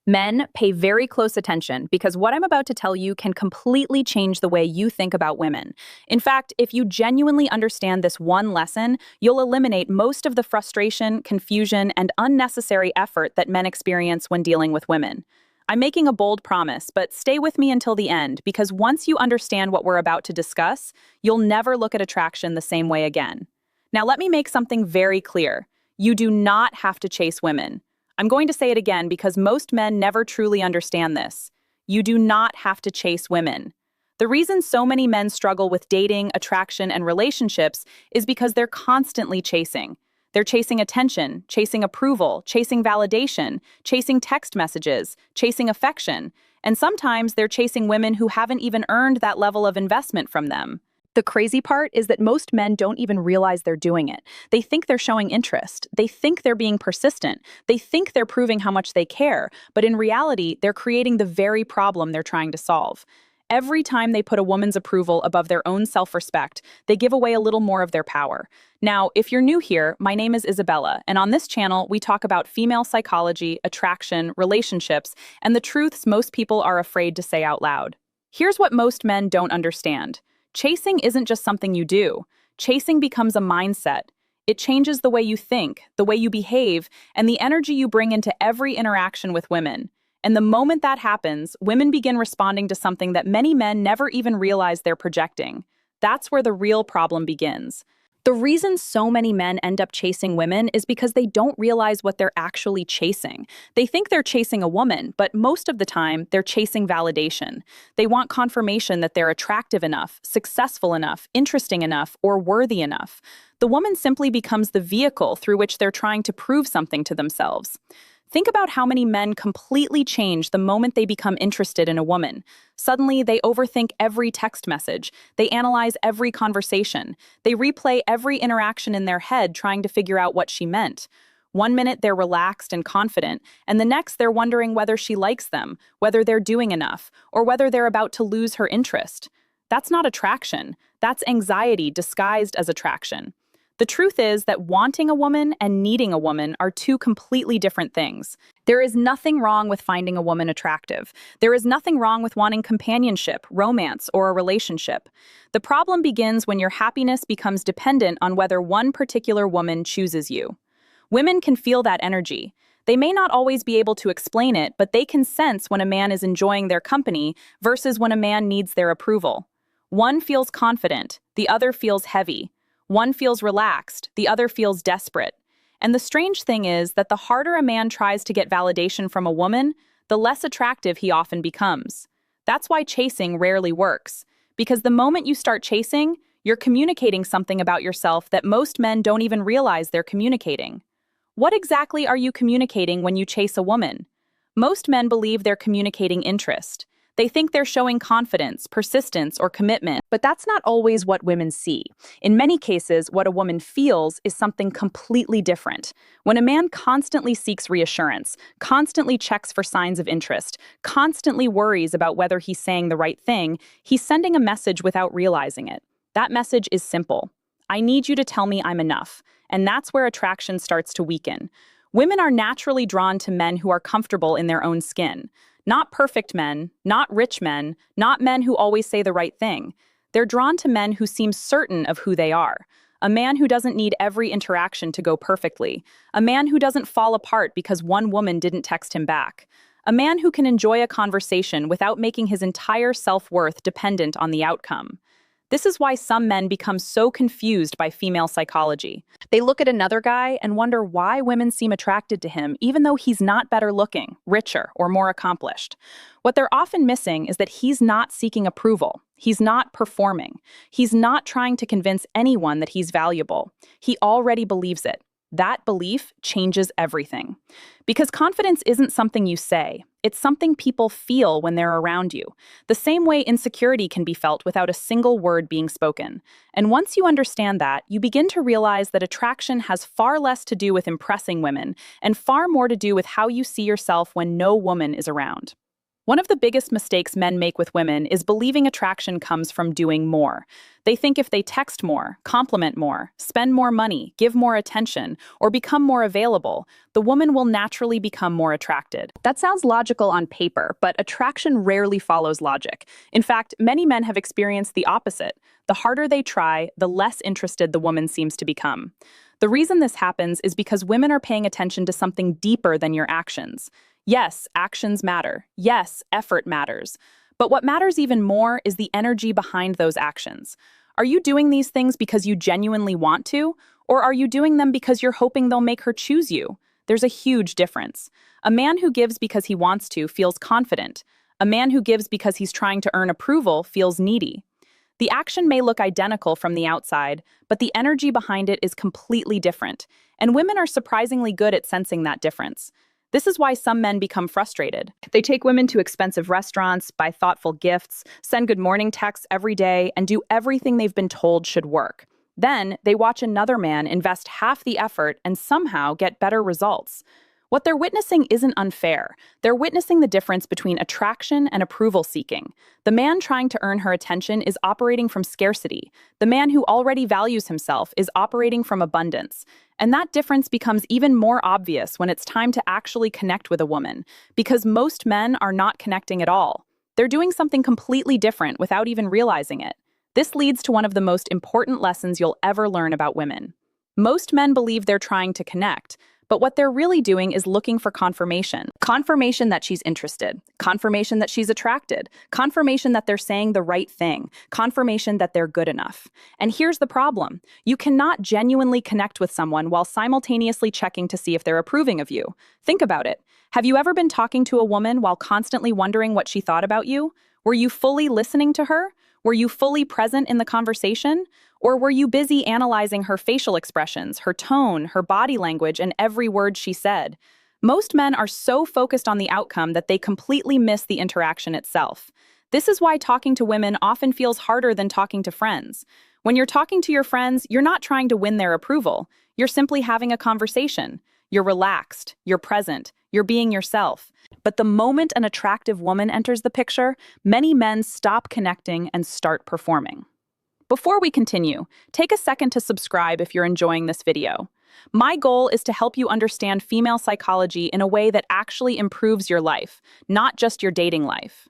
Men, pay very close attention because what I'm about to tell you can completely change the way you think about women. In fact, if you genuinely understand this one lesson, you'll eliminate most of the frustration, confusion, and unnecessary effort that men experience when dealing with women. I'm making a bold promise, but stay with me until the end because once you understand what we're about to discuss, you'll never look at attraction the same way again. Now, let me make something very clear. You do not have to chase women. I'm going to say it again because most men never truly understand this. You do not have to chase women. The reason so many men struggle with dating, attraction, and relationships is because they're constantly chasing. They're chasing attention, chasing approval, chasing validation, chasing text messages, chasing affection, and sometimes they're chasing women who haven't even earned that level of investment from them. The crazy part is that most men don't even realize they're doing it. They think they're showing interest. They think they're being persistent. They think they're proving how much they care. But in reality, they're creating the very problem they're trying to solve. Every time they put a woman's approval above their own self-respect, they give away a little more of their power. Now, if you're new here, my name is Isabella, and on this channel, we talk about female psychology, attraction, relationships, and the truths most people are afraid to say out loud. Here's what most men don't understand. Chasing isn't just something you do. Chasing becomes a mindset. It changes the way you think, the way you behave, and the energy you bring into every interaction with women. And the moment that happens, women begin responding to something that many men never even realize they're projecting. That's where the real problem begins. The reason so many men end up chasing women is because they don't realize what they're actually chasing. They think they're chasing a woman, but most of the time, they're chasing validation. They want confirmation that they're attractive enough, successful enough, interesting enough, or worthy enough. The woman simply becomes the vehicle through which they're trying to prove something to themselves. Think about how many men completely change the moment they become interested in a woman. Suddenly, they overthink every text message. They analyze every conversation. They replay every interaction in their head trying to figure out what she meant. One minute they're relaxed and confident, and the next they're wondering whether she likes them, whether they're doing enough, or whether they're about to lose her interest. That's not attraction. That's anxiety disguised as attraction. The truth is that wanting a woman and needing a woman are two completely different things. There is nothing wrong with finding a woman attractive. There is nothing wrong with wanting companionship, romance, or a relationship. The problem begins when your happiness becomes dependent on whether one particular woman chooses you. Women can feel that energy. They may not always be able to explain it, but they can sense when a man is enjoying their company versus when a man needs their approval. One feels confident, the other feels heavy. One feels relaxed, the other feels desperate. And the strange thing is that the harder a man tries to get validation from a woman, the less attractive he often becomes. That's why chasing rarely works. Because the moment you start chasing, you're communicating something about yourself that most men don't even realize they're communicating. What exactly are you communicating when you chase a woman? Most men believe they're communicating interest. They think they're showing confidence, persistence, or commitment, but that's not always what women see. In many cases, what a woman feels is something completely different. When a man constantly seeks reassurance, constantly checks for signs of interest, constantly worries about whether he's saying the right thing, he's sending a message without realizing it. That message is simple. I need you to tell me I'm enough. And that's where attraction starts to weaken. Women are naturally drawn to men who are comfortable in their own skin. Not perfect men, not rich men, not men who always say the right thing. They're drawn to men who seem certain of who they are. A man who doesn't need every interaction to go perfectly. A man who doesn't fall apart because one woman didn't text him back. A man who can enjoy a conversation without making his entire self-worth dependent on the outcome. This is why some men become so confused by female psychology. They look at another guy and wonder why women seem attracted to him even though he's not better looking, richer, or more accomplished. What they're often missing is that he's not seeking approval. He's not performing. He's not trying to convince anyone that he's valuable. He already believes it. That belief changes everything. Because confidence isn't something you say. It's something people feel when they're around you. The same way insecurity can be felt without a single word being spoken. And once you understand that, you begin to realize that attraction has far less to do with impressing women and far more to do with how you see yourself when no woman is around. One of the biggest mistakes men make with women is believing attraction comes from doing more. They think if they text more, compliment more, spend more money, give more attention, or become more available, the woman will naturally become more attracted. That sounds logical on paper, but attraction rarely follows logic. In fact, many men have experienced the opposite. The harder they try, the less interested the woman seems to become. The reason this happens is because women are paying attention to something deeper than your actions. Yes, actions matter. Yes, effort matters. But what matters even more is the energy behind those actions. Are you doing these things because you genuinely want to, or are you doing them because you're hoping they'll make her choose you? There's a huge difference. A man who gives because he wants to feels confident. A man who gives because he's trying to earn approval feels needy. The action may look identical from the outside, but the energy behind it is completely different, and women are surprisingly good at sensing that difference. This is why some men become frustrated. They take women to expensive restaurants, buy thoughtful gifts, send good morning texts every day, and do everything they've been told should work. Then, they watch another man invest half the effort and somehow get better results. What they're witnessing isn't unfair. They're witnessing the difference between attraction and approval seeking. The man trying to earn her attention is operating from scarcity. The man who already values himself is operating from abundance. And that difference becomes even more obvious when it's time to actually connect with a woman, because most men are not connecting at all. They're doing something completely different without even realizing it. This leads to one of the most important lessons you'll ever learn about women. Most men believe they're trying to connect, but what they're really doing is looking for confirmation. Confirmation that she's interested. Confirmation that she's attracted. Confirmation that they're saying the right thing. Confirmation that they're good enough. And here's the problem. You cannot genuinely connect with someone while simultaneously checking to see if they're approving of you. Think about it. Have you ever been talking to a woman while constantly wondering what she thought about you? Were you fully listening to her? Were you fully present in the conversation? Or were you busy analyzing her facial expressions, her tone, her body language, and every word she said? Most men are so focused on the outcome that they completely miss the interaction itself. This is why talking to women often feels harder than talking to friends. When you're talking to your friends, you're not trying to win their approval. You're simply having a conversation. You're relaxed, you're present, you're being yourself. But the moment an attractive woman enters the picture, many men stop connecting and start performing. Before we continue, take a second to subscribe if you're enjoying this video. My goal is to help you understand female psychology in a way that actually improves your life, not just your dating life.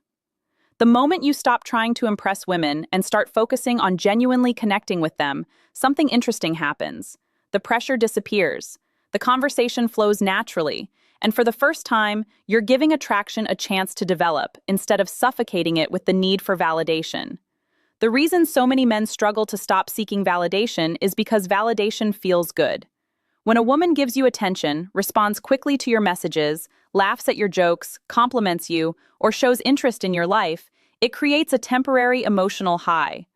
The moment you stop trying to impress women and start focusing on genuinely connecting with them, something interesting happens. The pressure disappears. The conversation flows naturally. And for the first time, you're giving attraction a chance to develop instead of suffocating it with the need for validation. The reason so many men struggle to stop seeking validation is because validation feels good. When a woman gives you attention, responds quickly to your messages, laughs at your jokes, compliments you, or shows interest in your life, it creates a temporary emotional high.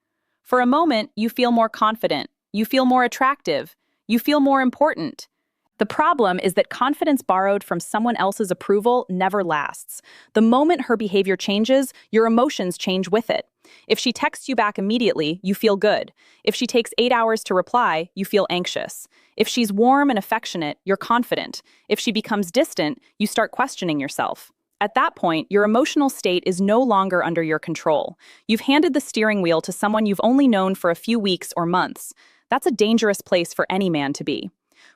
For a moment, you feel more confident, you feel more attractive, you feel more important. The problem is that confidence borrowed from someone else's approval never lasts. The moment her behavior changes, your emotions change with it. If she texts you back immediately, you feel good. If she takes 8 hours to reply, you feel anxious. If she's warm and affectionate, you're confident. If she becomes distant, you start questioning yourself. At that point, your emotional state is no longer under your control. You've handed the steering wheel to someone you've only known for a few weeks or months. That's a dangerous place for any man to be.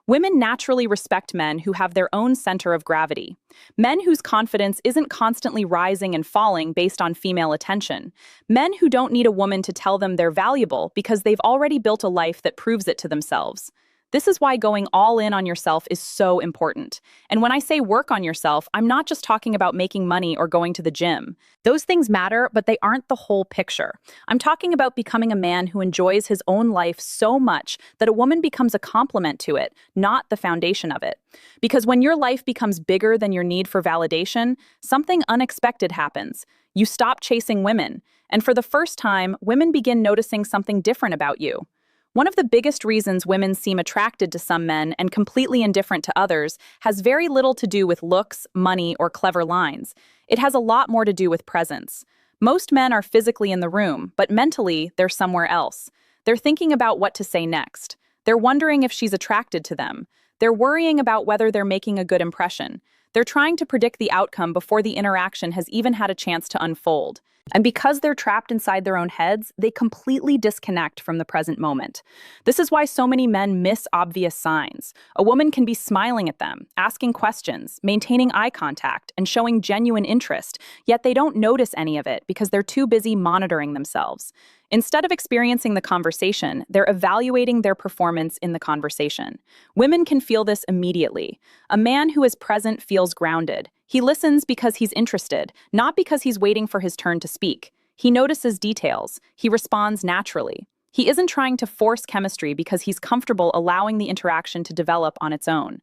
Women naturally respect men who have their own center of gravity. Men whose confidence isn't constantly rising and falling based on female attention. Men who don't need a woman to tell them they're valuable because they've already built a life that proves it to themselves. This is why going all in on yourself is so important. And when I say work on yourself, I'm not just talking about making money or going to the gym. Those things matter, but they aren't the whole picture. I'm talking about becoming a man who enjoys his own life so much that a woman becomes a complement to it, not the foundation of it. Because when your life becomes bigger than your need for validation, something unexpected happens. You stop chasing women. And for the first time, women begin noticing something different about you. One of the biggest reasons women seem attracted to some men and completely indifferent to others has very little to do with looks, money, or clever lines. It has a lot more to do with presence. Most men are physically in the room, but mentally, they're somewhere else. They're thinking about what to say next. They're wondering if she's attracted to them. They're worrying about whether they're making a good impression. They're trying to predict the outcome before the interaction has even had a chance to unfold. And because they're trapped inside their own heads, they completely disconnect from the present moment. This is why so many men miss obvious signs. A woman can be smiling at them, asking questions, maintaining eye contact, and showing genuine interest, yet they don't notice any of it because they're too busy monitoring themselves. Instead of experiencing the conversation, they're evaluating their performance in the conversation. Women can feel this immediately. A man who is present feels grounded. He listens because he's interested, not because he's waiting for his turn to speak. He notices details. He responds naturally. He isn't trying to force chemistry because he's comfortable allowing the interaction to develop on its own.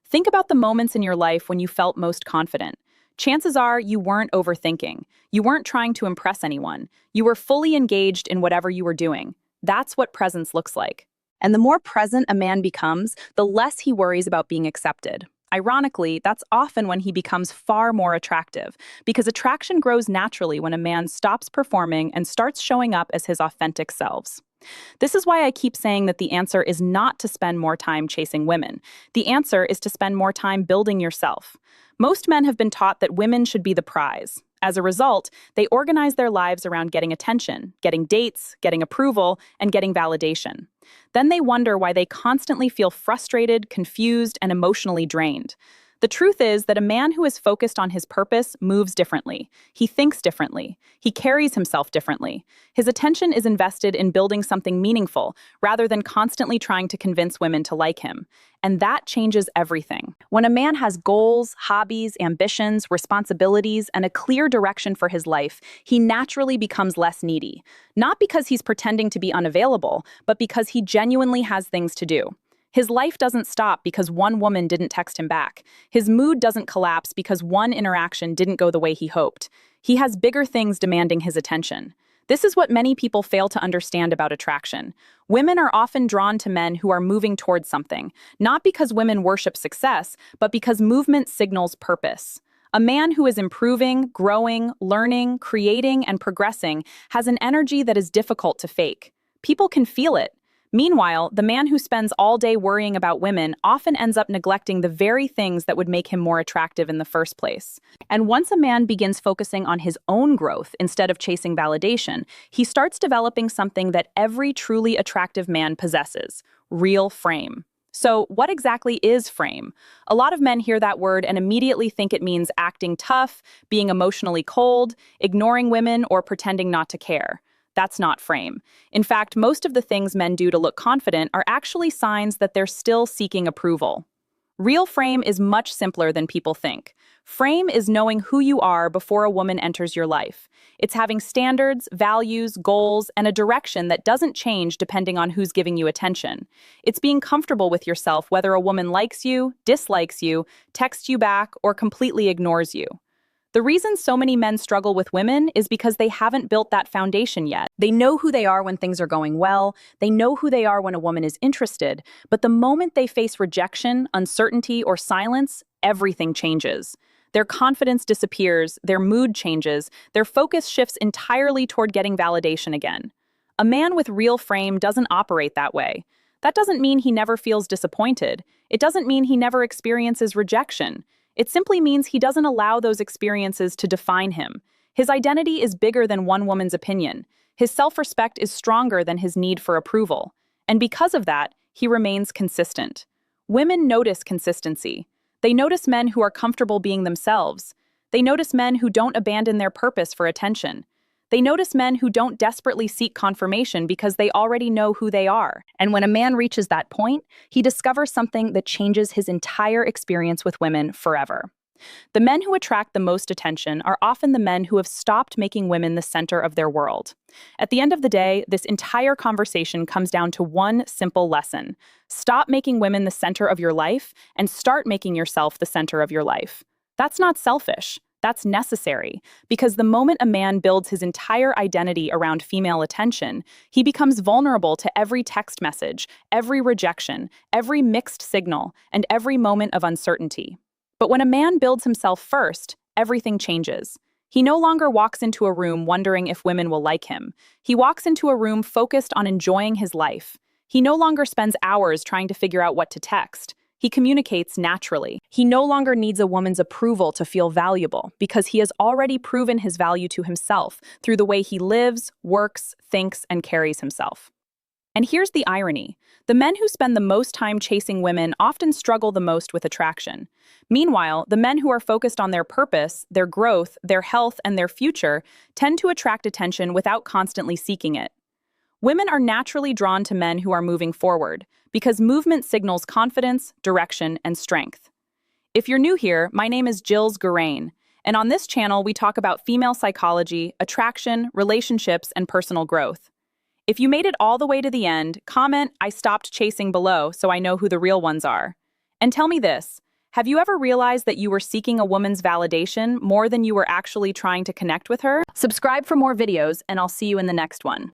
Think about the moments in your life when you felt most confident. Chances are you weren't overthinking. You weren't trying to impress anyone. You were fully engaged in whatever you were doing. That's what presence looks like. And the more present a man becomes, the less he worries about being accepted. Ironically, that's often when he becomes far more attractive, because attraction grows naturally when a man stops performing and starts showing up as his authentic selves. This is why I keep saying that the answer is not to spend more time chasing women. The answer is to spend more time building yourself. Most men have been taught that women should be the prize. As a result, they organize their lives around getting attention, getting dates, getting approval, and getting validation. Then they wonder why they constantly feel frustrated, confused, and emotionally drained. The truth is that a man who is focused on his purpose moves differently. He thinks differently. He carries himself differently. His attention is invested in building something meaningful rather than constantly trying to convince women to like him. And that changes everything. When a man has goals, hobbies, ambitions, responsibilities, and a clear direction for his life, he naturally becomes less needy. Not because he's pretending to be unavailable, but because he genuinely has things to do. His life doesn't stop because one woman didn't text him back. His mood doesn't collapse because one interaction didn't go the way he hoped. He has bigger things demanding his attention. This is what many people fail to understand about attraction. Women are often drawn to men who are moving towards something, not because women worship success, but because movement signals purpose. A man who is improving, growing, learning, creating, and progressing has an energy that is difficult to fake. People can feel it. Meanwhile, the man who spends all day worrying about women often ends up neglecting the very things that would make him more attractive in the first place. And once a man begins focusing on his own growth instead of chasing validation, he starts developing something that every truly attractive man possesses: real frame. So, what exactly is frame? A lot of men hear that word and immediately think it means acting tough, being emotionally cold, ignoring women, or pretending not to care. That's not frame. In fact, most of the things men do to look confident are actually signs that they're still seeking approval. Real frame is much simpler than people think. Frame is knowing who you are before a woman enters your life. It's having standards, values, goals, and a direction that doesn't change depending on who's giving you attention. It's being comfortable with yourself whether a woman likes you, dislikes you, texts you back, or completely ignores you. The reason so many men struggle with women is because they haven't built that foundation yet. They know who they are when things are going well, they know who they are when a woman is interested, but the moment they face rejection, uncertainty, or silence, everything changes. Their confidence disappears, their mood changes, their focus shifts entirely toward getting validation again. A man with real frame doesn't operate that way. That doesn't mean he never feels disappointed. It doesn't mean he never experiences rejection. It simply means he doesn't allow those experiences to define him. His identity is bigger than one woman's opinion. His self-respect is stronger than his need for approval. And because of that, he remains consistent. Women notice consistency. They notice men who are comfortable being themselves. They notice men who don't abandon their purpose for attention. They notice men who don't desperately seek confirmation because they already know who they are. And when a man reaches that point, he discovers something that changes his entire experience with women forever. The men who attract the most attention are often the men who have stopped making women the center of their world. At the end of the day, this entire conversation comes down to one simple lesson. Stop making women the center of your life and start making yourself the center of your life. That's not selfish. That's necessary, because the moment a man builds his entire identity around female attention, he becomes vulnerable to every text message, every rejection, every mixed signal, and every moment of uncertainty. But when a man builds himself first, everything changes. He no longer walks into a room wondering if women will like him. He walks into a room focused on enjoying his life. He no longer spends hours trying to figure out what to text. He communicates naturally. He no longer needs a woman's approval to feel valuable because he has already proven his value to himself through the way he lives, works, thinks, and carries himself. And here's the irony. The men who spend the most time chasing women often struggle the most with attraction. Meanwhile, the men who are focused on their purpose, their growth, their health, and their future tend to attract attention without constantly seeking it. Women are naturally drawn to men who are moving forward because movement signals confidence, direction, and strength. If you're new here, my name is Jills Gurain, and on this channel we talk about female psychology, attraction, relationships, and personal growth. If you made it all the way to the end, comment "I stopped chasing" below so I know who the real ones are. And tell me this, have you ever realized that you were seeking a woman's validation more than you were actually trying to connect with her? Subscribe for more videos, and I'll see you in the next one.